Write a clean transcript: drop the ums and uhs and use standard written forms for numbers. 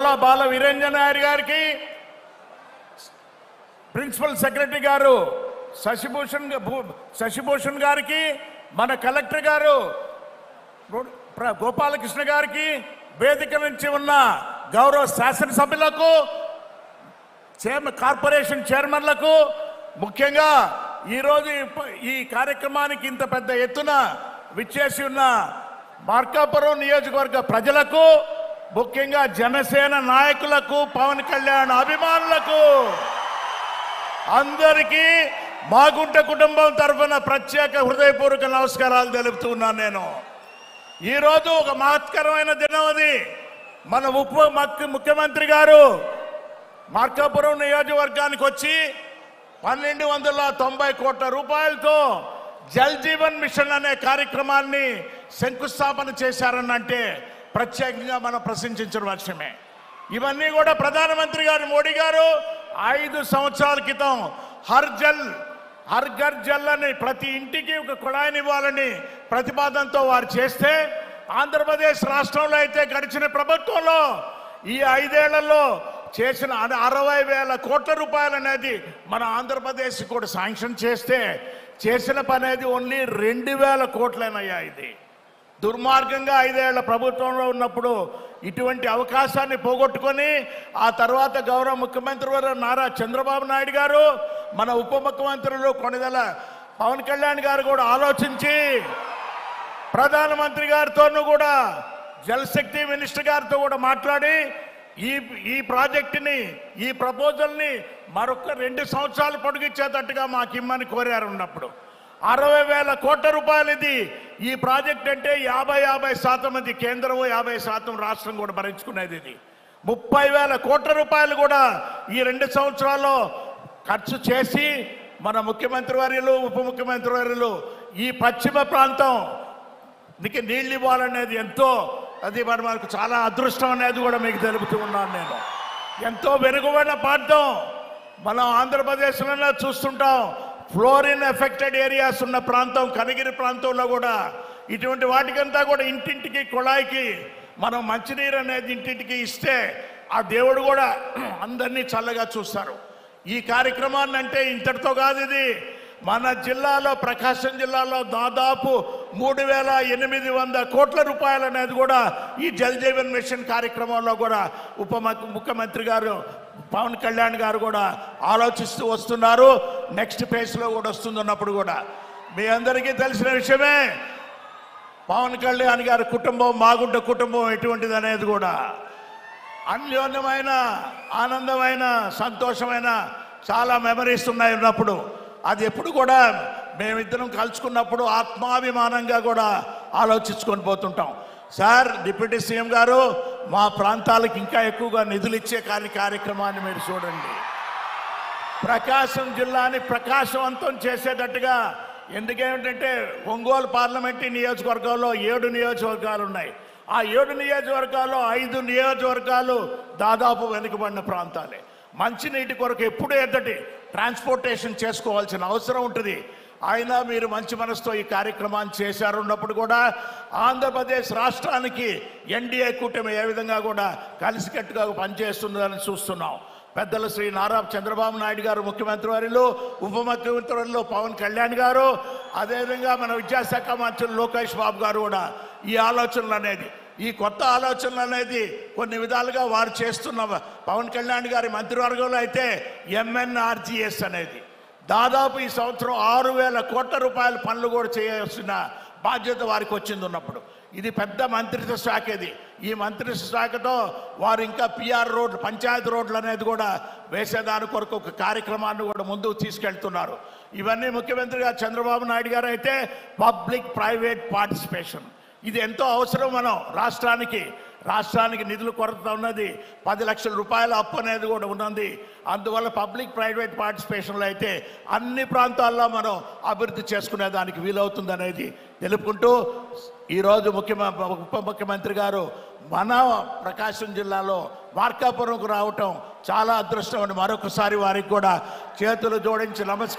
కోట్ల బాల వీరేంద్ర నాయర్ గారికి, principal secretary గారు శశిభూషణ్ గారికి, మన కలెక్టర్ గారు గోపాలకృష్ణ గారికి, వేదిక నుంచి ఉన్న గౌరవ శాసనసభ్యులకు, కార్పొరేషన్ చైర్మన్లకు, ముఖ్యంగా ఈరోజు ఈ కార్యక్రమానికి ఇంత పెద్ద ఎత్తున విచ్చేసి ఉన్న మార్కాపురం నియోజకవర్గ ప్రజలకు, ముఖ్యంగా జనసేన నాయకులకు, పవన్ కళ్యాణ్ అభిమానులకు అందరికీ మాగుంట కుటుంబం తరఫున ప్రత్యేక హృదయపూర్వక నమస్కారాలు తెలుపుతున్నాను. నేను ఈరోజు ఒక మహత్కరమైన దినం. అది మన ముఖ్యమంత్రి గారు మార్కాపురం నియోజకవర్గానికి వచ్చి 1290 కోట్ల రూపాయలతో జల్ జీవన్ మిషన్ అనే కార్యక్రమాన్ని శంకుస్థాపన చేశారనంటే ప్రత్యేకంగా మనం ప్రశంసించిన విషయమే. ఇవన్నీ కూడా ప్రధానమంత్రి గారు మోడీ గారు 5 సంవత్సరాల క్రితం హర్ ఘర్ జల్ అని ప్రతి ఇంటికి ఒక కుళాయిని ఇవ్వాలని ప్రతిపాదనతో వారు చేస్తే, ఆంధ్రప్రదేశ్ రాష్ట్రంలో అయితే గడిచిన ప్రభుత్వంలో ఈ 5 ఏళ్లలో చేసిన 60,000 కోట్ల రూపాయలు అనేది మన ఆంధ్రప్రదేశ్ కూడా శాంక్షన్ చేస్తే, చేసిన పని అనేది ఓన్లీ 2,000 కోట్లనయ్యా. ఇది దుర్మార్గంగా 5 ఏళ్ల ప్రభుత్వంలో ఉన్నప్పుడు ఇటువంటి అవకాశాన్ని పోగొట్టుకొని, ఆ తర్వాత గౌరవ ముఖ్యమంత్రి వారు నారా చంద్రబాబు నాయుడు గారు, మన ఉప ముఖ్యమంత్రులు కొణిదెల పవన్ కళ్యాణ్ గారు కూడా ఆలోచించి ప్రధానమంత్రి గారితోనూ కూడా జలశక్తి మినిస్టర్ గారితో కూడా మాట్లాడి ఈ ప్రాజెక్టుని, ఈ ప్రపోజల్ని మరొక 2 సంవత్సరాలు పొడిగించేటట్టుగా మాకు ఇమ్మని కోరారు. ఉన్నప్పుడు 60,000 కోట్ల రూపాయలు ఇది. ఈ ప్రాజెక్ట్ అంటే 50% ఇది కేంద్రం, 50% రాష్ట్రం కూడా భరించుకునేది. ఇది 30,000 కోట్ల రూపాయలు కూడా ఈ 2 సంవత్సరాల్లో ఖర్చు చేసి మన ముఖ్యమంత్రి వర్యులు, ఉప ముఖ్యమంత్రి వర్యులు ఈ పశ్చిమ ప్రాంతం నీళ్ళు ఇవ్వాలనేది ఎంతో, అది మనకు చాలా అదృష్టం అనేది కూడా మీకు తెలుపుతూ ఉన్నాను. నేను ఎంతో వెనుకబడిన ప్రాంతం మనం ఆంధ్రప్రదేశ్లోనే చూస్తుంటాం. ఫ్లోరిన్ ఎఫెక్టెడ్ ఏరియాస్ ఉన్న ప్రాంతం కనిగిరి ప్రాంతంలో కూడా ఇటువంటి వాటికంతా కూడా ఇంటింటికి కుళాయికి మనం మంచినీరు అనేది ఇంటింటికి ఇస్తే ఆ దేవుడు కూడా అందరినీ చల్లగా చూస్తారు. ఈ కార్యక్రమాన్ని అంటే ఇంతటితో కాదు. ఇది మన జిల్లాలో, ప్రకాశం జిల్లాలో దాదాపు 3,800 కోట్ల రూపాయలు అనేది కూడా ఈ జల్ జీవన్ మిషన్ కార్యక్రమంలో కూడా ఉప ముఖ్యమంత్రి గారు పవన్ కళ్యాణ్ గారు కూడా ఆలోచిస్తూ వస్తున్నారు. నెక్స్ట్ ఫేజ్లో కూడా వస్తున్నప్పుడు కూడా మీ అందరికీ తెలిసిన విషయమే. పవన్ కళ్యాణ్ గారి కుటుంబం, మాగుంట కుటుంబం ఎటువంటిది అనేది కూడా అన్యోన్యమైన, ఆనందమైన, సంతోషమైన చాలా మెమరీస్ ఉన్నాయి ఉన్నప్పుడు. అది ఎప్పుడు కూడా మేమిద్దరం కలుసుకున్నప్పుడు ఆత్మాభిమానంగా కూడా ఆలోచించుకొని పోతుంటాం. సార్, డిప్యూటీ సీఎం గారు, మా ప్రాంతాలకు ఇంకా ఎక్కువగా నిధులు ఇచ్చే కార్యక్రమాన్ని మీరు చూడండి. ప్రకాశం జిల్లాని ప్రకాశవంతం చేసేటట్టుగా, ఎందుకేమిటంటే ఒంగోలు పార్లమెంటరీ నియోజకవర్గంలో 7 నియోజకవర్గాలు ఉన్నాయి. ఆ 7 నియోజకవర్గాల్లో 5 నియోజకవర్గాలు దాదాపు వెనుకబడిన ప్రాంతాలే. మంచినీటి కొరకు ఎప్పుడు ఎద్దటి ట్రాన్స్పోర్టేషన్ చేసుకోవాల్సిన అవసరం ఉంటుంది. అయినా మీరు మంచి మనసుతో ఈ కార్యక్రమాన్ని చేశారు. ఉన్నప్పుడు కూడా ఆంధ్రప్రదేశ్ రాష్ట్రానికి ఎన్డీఏ కూటమి ఏ విధంగా కూడా కలిసికట్టుగా పనిచేస్తుందని చూస్తున్నాం. పెద్దలు శ్రీ నారా చంద్రబాబు నాయుడు గారు ముఖ్యమంత్రి వారిలో, ఉప ముఖ్యమంత్రి వారిలో పవన్ కళ్యాణ్ గారు, అదేవిధంగా మన విద్యాశాఖ మంత్రులు లోకేష్ బాబు గారు కూడా ఈ ఆలోచనలు అనేది, ఈ కొత్త ఆలోచనలు అనేది కొన్ని విధాలుగా వారు చేస్తున్న, పవన్ కళ్యాణ్ గారి మంత్రివర్గంలో అయితే MNRGS అనేది దాదాపు ఈ సంవత్సరం 6,000 కోట్ల రూపాయల పనులు కూడా చేయాల్సిన బాధ్యత వారికి వచ్చింది. ఉన్నప్పుడు ఇది పెద్ద మంత్రిత్వ శాఖ. ఇది ఈ మంత్రిత్వ శాఖతో వారు ఇంకా PR రోడ్లు, పంచాయతీ రోడ్లు అనేది కూడా వేసేదాని కొరకు ఒక కార్యక్రమాన్ని కూడా ముందుకు తీసుకెళ్తున్నారు. ఇవన్నీ ముఖ్యమంత్రిగా చంద్రబాబు నాయుడు గారు అయితే పబ్లిక్ ప్రైవేట్ పార్టిసిపేషన్ ఇది ఎంతో అవసరం. మనం రాష్ట్రానికి నిధుల కొరత ఉన్నది. 10 లక్షల రూపాయల అప్పు అనేది కూడా ఉన్నది. అందువల్ల పబ్లిక్ ప్రైవేట్ పార్టిసిపేషన్లో అయితే అన్ని ప్రాంతాల్లో మనం అభివృద్ధి చేసుకునే దానికి వీలవుతుంది అనేది తెలుపుకుంటూ, ఈరోజు ఉప ముఖ్యమంత్రి గారు మన ప్రకాశం జిల్లాలో మార్కాపురంకు రావటం చాలా అదృష్టం అని మరొకసారి వారికి కూడా చేతులు జోడించి నమస్కారం.